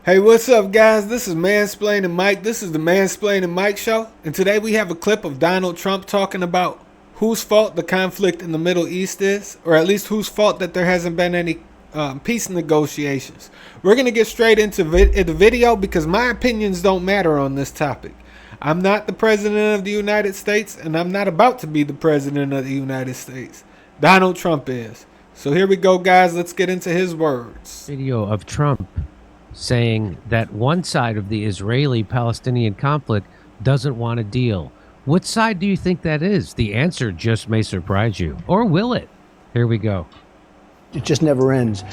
Hey, what's up, guys? This is Mansplaining Mike. This is the Mansplaining Mike Show. And today we have a clip of Donald Trump talking about whose fault the conflict in the Middle East is, or at least whose fault that there hasn't been any peace negotiations. We're going to get straight into the video because my opinions don't matter on this topic. I'm not the President of the United States, and I'm not about to be the President of the United States. Donald Trump is. So here we go, guys. Let's get into his words. Video of Trump saying that one side of the Israeli-Palestinian conflict doesn't want a deal. What side do you think that is? The answer just may surprise you. Or will it? Here we go. It just never ends.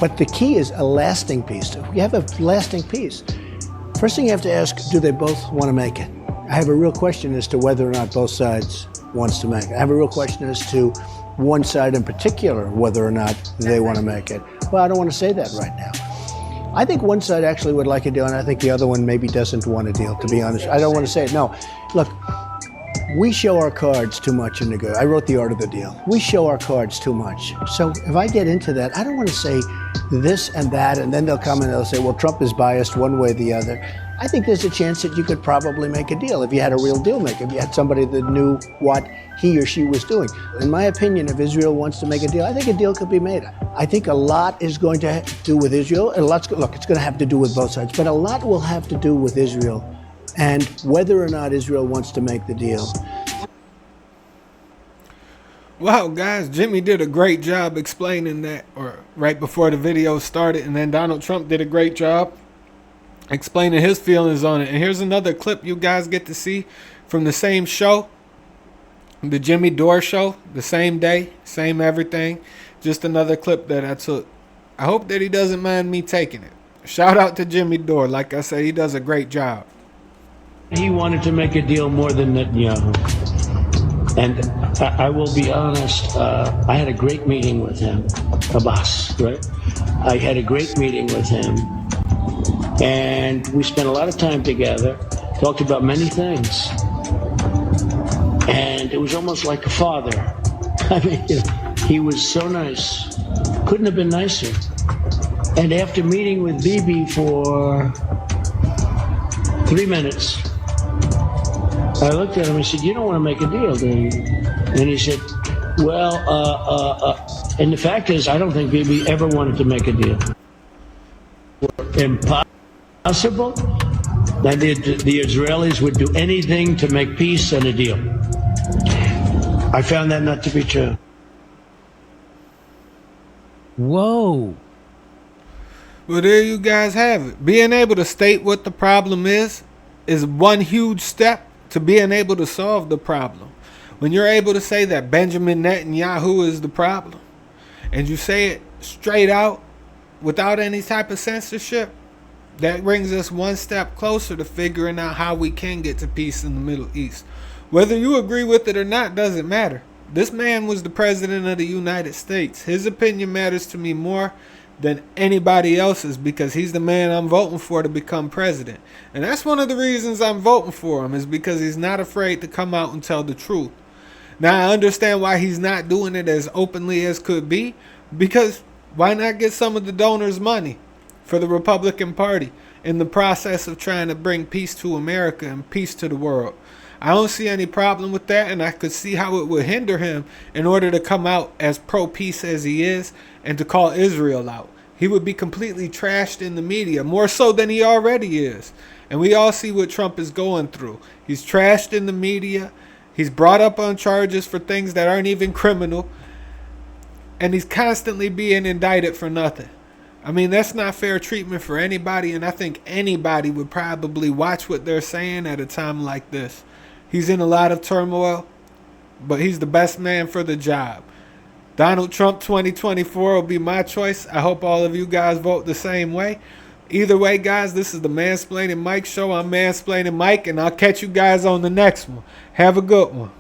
But the key is a lasting peace. If you have a lasting peace, first thing you have to ask, do they both want to make it? I have a real question as to whether or not both sides wants to make it. I have a real question as to one side in particular, whether or not they want to make it. Well, I don't want to say that right now. I think one side actually would like a deal, and I think the other one maybe doesn't want a deal, to be honest. I don't want to say it. No. Look, we show our cards too much in the go. I wrote The Art of the Deal. We show our cards too much. So if I get into that, I don't want to say this and that, and then they'll come and they'll say, well, Trump is biased one way or the other. I think there's a chance that you could probably make a deal if you had a real deal maker, if you had somebody that knew what he or she was doing. In my opinion, if Israel wants to make a deal, I think a deal could be made. I think a lot is going to do with Israel. Look, it's going to have to do with both sides, but a lot will have to do with Israel and whether or not Israel wants to make the deal. Wow, guys, Jimmy did a great job explaining that, or right before the video started, and then Donald Trump did a great job explaining his feelings on it. And here's another clip you guys get to see from the same show, the Jimmy Dore show, the same day, same everything. Just another clip that I took. I hope that he doesn't mind me taking it. Shout out to Jimmy Dore. Like I said, he does a great job. He wanted to make a deal more than Netanyahu. And I will be honest, I had a great meeting with him, Abbas, right? I had a great meeting with him. And we spent a lot of time together, talked about many things. And it was almost like a father. I mean, he was so nice. Couldn't have been nicer. And after meeting with Bibi for 3 minutes, I looked at him and said, you don't want to make a deal, do you? And he said, well, and the fact is, I don't think Bibi ever wanted to make a deal. Impossible that the Israelis would do anything to make peace and a deal. I found that not to be true. Whoa. Well, there you guys have it. Being able to state what the problem is one huge step to being able to solve the problem. When you're able to say that Benjamin Netanyahu is the problem, and you say it straight out without any type of censorship, that brings us one step closer to figuring out how we can get to peace in the Middle East. Whether you agree with it or not doesn't matter. This man was the President of the United States. His opinion matters to me more than anybody else's because he's the man I'm voting for to become president. And that's one of the reasons I'm voting for him, is because he's not afraid to come out and tell the truth. Now, I understand why he's not doing it as openly as could be, because why not get some of the donors' money for the Republican Party in the process of trying to bring peace to America and peace to the world? I don't see any problem with that, and I could see how it would hinder him in order to come out as pro-peace as he is and to call Israel out. He would be completely trashed in the media, more so than he already is. And we all see what Trump is going through. He's trashed in the media. He's brought up on charges for things that aren't even criminal. And he's constantly being indicted for nothing. I mean, that's not fair treatment for anybody, and I think anybody would probably watch what they're saying at a time like this. He's in a lot of turmoil, but he's the best man for the job. Donald Trump 2024 will be my choice. I hope all of you guys vote the same way. Either way, guys, this is the Mansplaining Mike Show. I'm Mansplaining Mike, and I'll catch you guys on the next one. Have a good one.